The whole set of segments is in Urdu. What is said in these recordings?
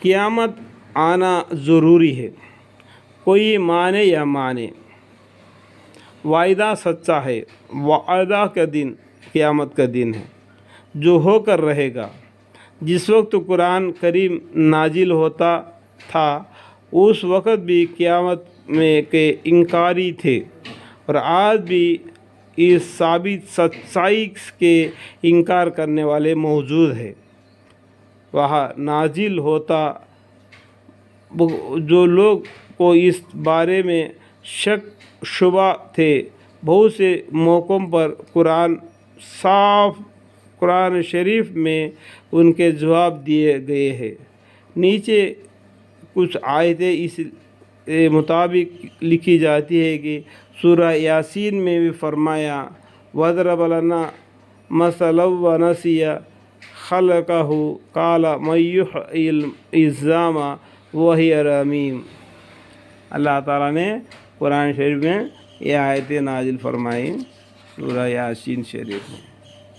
قیامت آنا ضروری ہے، کوئی مانے یا مانے، وعدہ سچا ہے، وعدہ کا دن قیامت کا دن ہے جو ہو کر رہے گا۔ جس وقت قرآن کریم نازل ہوتا تھا اس وقت بھی قیامت میں کے انکاری تھے، اور آج بھی اس ثابت سچائی کے انکار کرنے والے موجود ہیں۔ وہاں نازل ہوتا جو لوگ کو اس بارے میں شک شبہ تھے، بہت سے موقعوں پر قرآن شریف میں ان کے جواب دیے گئے ہیں۔ نیچے کچھ آیتیں اس مطابق لکھی جاتی ہے کہ سورہ یاسین میں بھی فرمایا وَضْرَبَ لَنَا مَثَلًا وَنَسِیَ خَلْقَهُ قَالَ مَن يُحْيِي الْعِظَامَ وَهِيَ رَمِيمٌ۔ اللہ تعالیٰ نے قرآن شریف میں یہ آیتیں نازل فرمائی سورہ یاسین شریف میں۔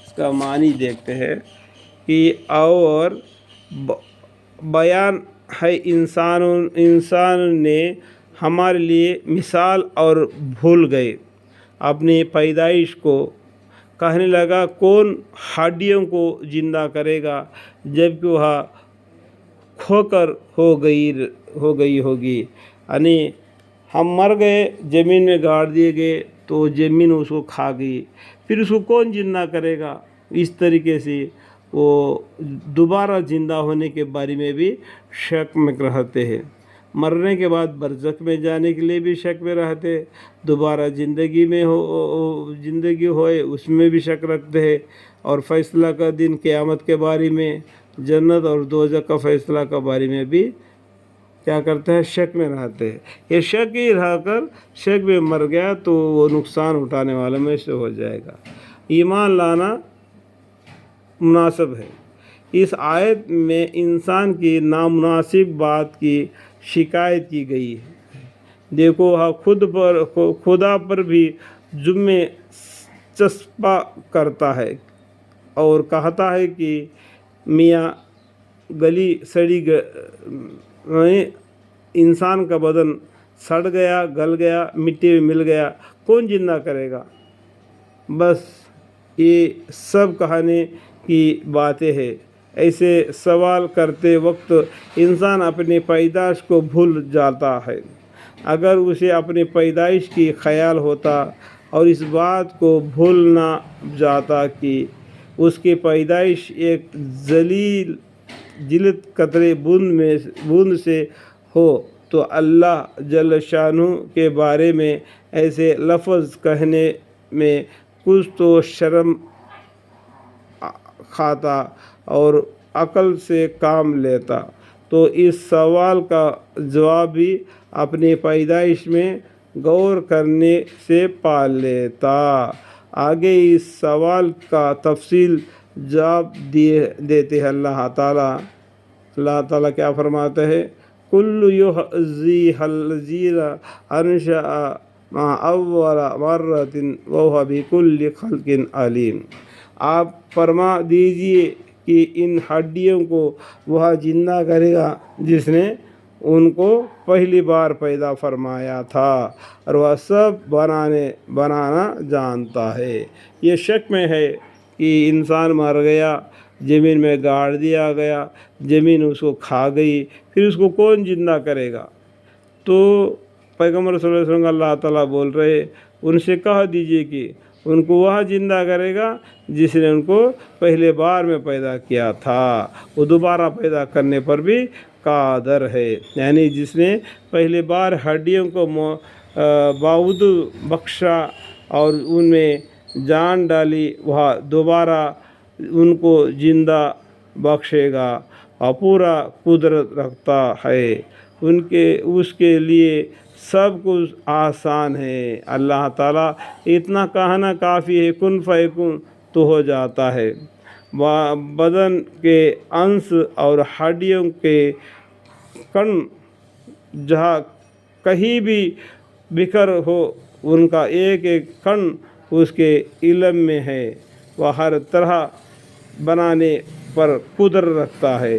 اس کا معنی دیکھتے ہیں کہ اور بیان ہے انسان نے ہمارے لیے مثال اور بھول گئے اپنی پیدائش کو، کہنے لگا کون ہڈیوں کو زندہ کرے گا جبکہ وہ کھوکھر ہو گئی ہوگی۔ یعنی ہم مر گئے، زمین میں گاڑ دیے گئے تو زمین اس کو کھا گئی، پھر اس کو کون زندہ کرے گا؟ اس طریقے سے وہ دوبارہ زندہ ہونے کے بارے میں بھی شک میں رہتے ہیں، مرنے کے بعد برزخ میں جانے کے لیے بھی شک میں رہتے، دوبارہ زندگی ہوئے اس میں بھی شک رکھتے ہیں، اور فیصلہ کا دن قیامت کے بارے میں، جنت اور دوزخ کا فیصلہ کے بارے میں بھی کیا کرتے ہیں؟ شک میں رہتے ہیں۔ یہ شک ہی رہ کر شک میں مر گیا تو وہ نقصان اٹھانے والوں میں سے ہو جائے گا۔ ایمان لانا مناسب ہے۔ اس آیت میں انسان کی نامناسب بات کی شکایت کی گئی ہے۔ دیکھو خدا پر بھی ذمہ چسپاں کرتا ہے اور کہتا ہے کہ میاں گلی سڑی انسان کا بدن سڑ گیا، گل گیا، مٹی میں مل گیا، کون زندہ کرے گا؟ بس یہ سب کہنے کی باتیں ہیں۔ ایسے سوال کرتے وقت انسان اپنی پیدائش کو بھول جاتا ہے۔ اگر اسے اپنی پیدائش کی خیال ہوتا اور اس بات کو بھول نہ جاتا کہ اس کی پیدائش ایک ذلیل قطرے بوند سے ہو تو اللہ جل شانہ کے بارے میں ایسے لفظ کہنے میں کچھ تو شرم کھاتا اور عقل سے کام لیتا، تو اس سوال کا جواب بھی اپنی پیدائش میں غور کرنے سے پا لیتا۔ آگے اس سوال کا تفصیل جواب دیتے ہیں اللہ تعالیٰ کیا فرماتے ہیں؟ کل یحزیہ الذی انشأ اول مرۃ وہو بکل خلق علیم۔ آپ فرما دیجئے کہ ان ہڈیوں کو وہ زندہ کرے گا جس نے ان کو پہلی بار پیدا فرمایا تھا، اور وہ سب بنانا جانتا ہے۔ یہ شک میں ہے کہ انسان مر گیا، زمین میں گاڑ دیا گیا، زمین اس کو کھا گئی، پھر اس کو کون زندہ کرے گا؟ تو پیغمبر صلی اللہ علیہ وسلم اللہ تعالیٰ بول رہے ان سے کہہ دیجئے کہ ان کو وہ زندہ کرے گا جس نے ان کو پہلے بار میں پیدا کیا تھا، وہ دوبارہ پیدا کرنے پر بھی قادر ہے۔ یعنی جس نے پہلے بار ہڈیوں کو باعود بخشا اور ان میں جان ڈالی، وہ دوبارہ ان کو زندہ بخشے گا اور پورا قدرت رکھتا ہے، اس کے لیے سب کچھ آسان ہے۔ اللہ تعالیٰ اتنا کہنا کافی ہے، کن فیکن تو ہو جاتا ہے۔ بدن کے انس اور ہڈیوں کے کن جہاں کہیں بھی بکھر ہو، ان کا ایک ایک کن اس کے علم میں ہے، وہ ہر طرح بنانے پر قدرت رکھتا ہے۔